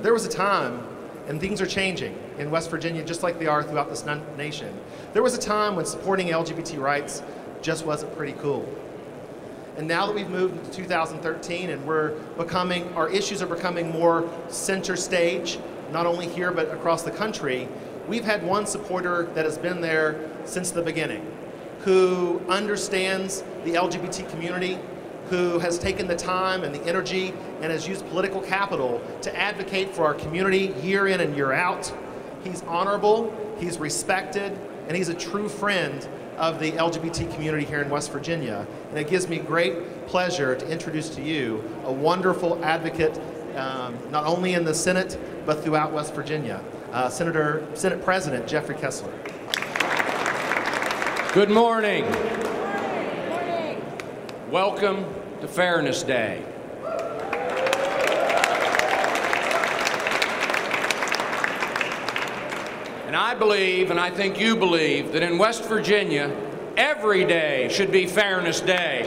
there was a time, and things are changing in West Virginia just like they are throughout this nation. There was a time when supporting LGBT rights just wasn't pretty cool. And now that we've moved into 2013 and our issues are becoming more center stage, not only here but across the country, we've had one supporter that has been there since the beginning, who understands the LGBT community, who has taken the time and the energy and has used political capital to advocate for our community year in and year out. He's honorable, he's respected, and he's a true friend of the LGBT community here in West Virginia. And it gives me great pleasure to introduce to you a wonderful advocate, not only in the Senate, but throughout West Virginia, Senate President Jeffrey Kessler. Good morning. Good morning. Welcome to Fairness Day. And I believe, and I think you believe, that in West Virginia, every day should be Fairness Day.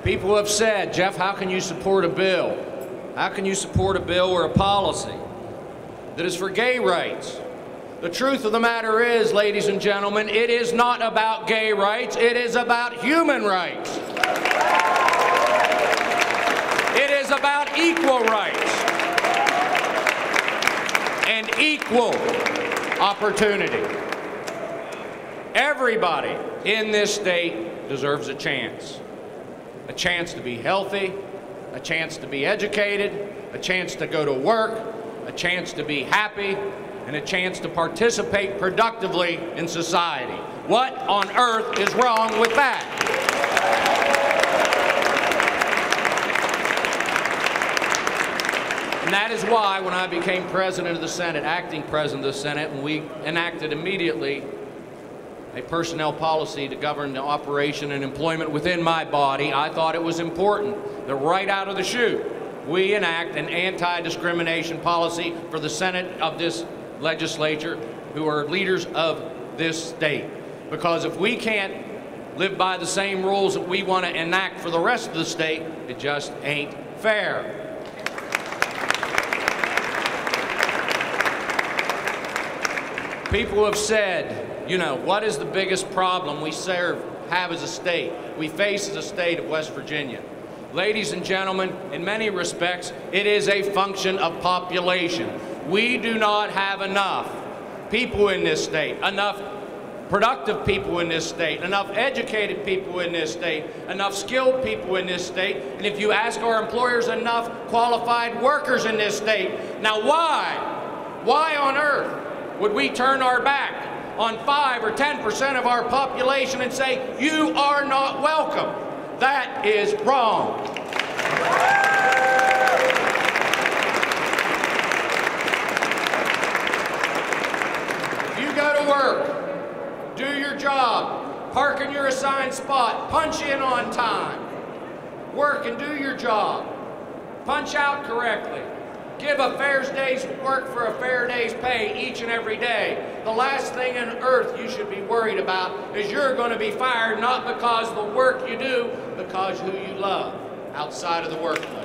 People have said, Jeff, how can you support a bill? How can you support a bill or a policy that is for gay rights? The truth of the matter is, ladies and gentlemen, it is not about gay rights, it is about human rights. It is about equal rights and equal opportunity. Everybody in this state deserves a chance to be healthy, a chance to be educated, a chance to go to work, a chance to be happy, and a chance to participate productively in society. What on earth is wrong with that? And that is why when I became president of the Senate, acting president of the Senate, and we enacted immediately a personnel policy to govern the operation and employment within my body, I thought it was important that right out of the chute, we enact an anti-discrimination policy for the Senate of this legislature, who are leaders of this state. Because if we can't live by the same rules that we want to enact for the rest of the state, it just ain't fair. People have said, you know, what is the biggest problem we have as a state, we face as a state of West Virginia? Ladies and gentlemen, in many respects, it is a function of population. We do not have enough people in this state, enough productive people in this state, enough educated people in this state, enough skilled people in this state, and if you ask our employers, enough qualified workers in this state. Now why on earth would we turn our back on 5 or 10% of our population and say, you are not welcome? That is wrong. If you go to work, do your job, park in your assigned spot, punch in on time, work and do your job, punch out correctly, give a fair day's work for a fair day's pay each and every day. The last thing on earth you should be worried about is you're going to be fired not because of the work you do, because who you love outside of the workplace.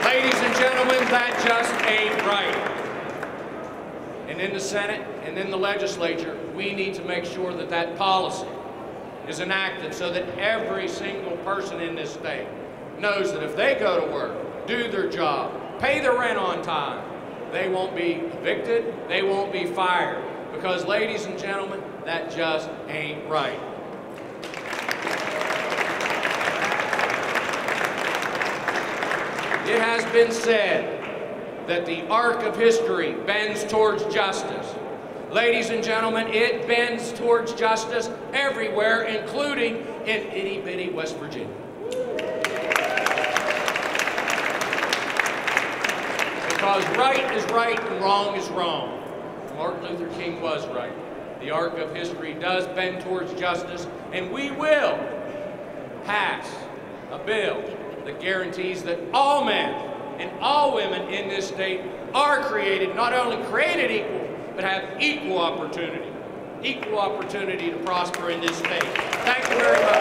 Ladies and gentlemen, that just ain't right. And in the Senate and in the legislature, we need to make sure that that policy is enacted so that every single person in this state knows that if they go to work, do their job, pay their rent on time, they won't be evicted, they won't be fired. Because, ladies and gentlemen, that just ain't right. It has been said that the arc of history bends towards justice. Ladies and gentlemen, it bends towards justice everywhere, including in itty-bitty West Virginia. Because right is right and wrong is wrong. Martin Luther King was right. The arc of history does bend towards justice, and we will pass a bill that guarantees that all men and all women in this state are created, not only created equal, but have equal opportunity. equal opportunity to prosper in this state. Thank you very much.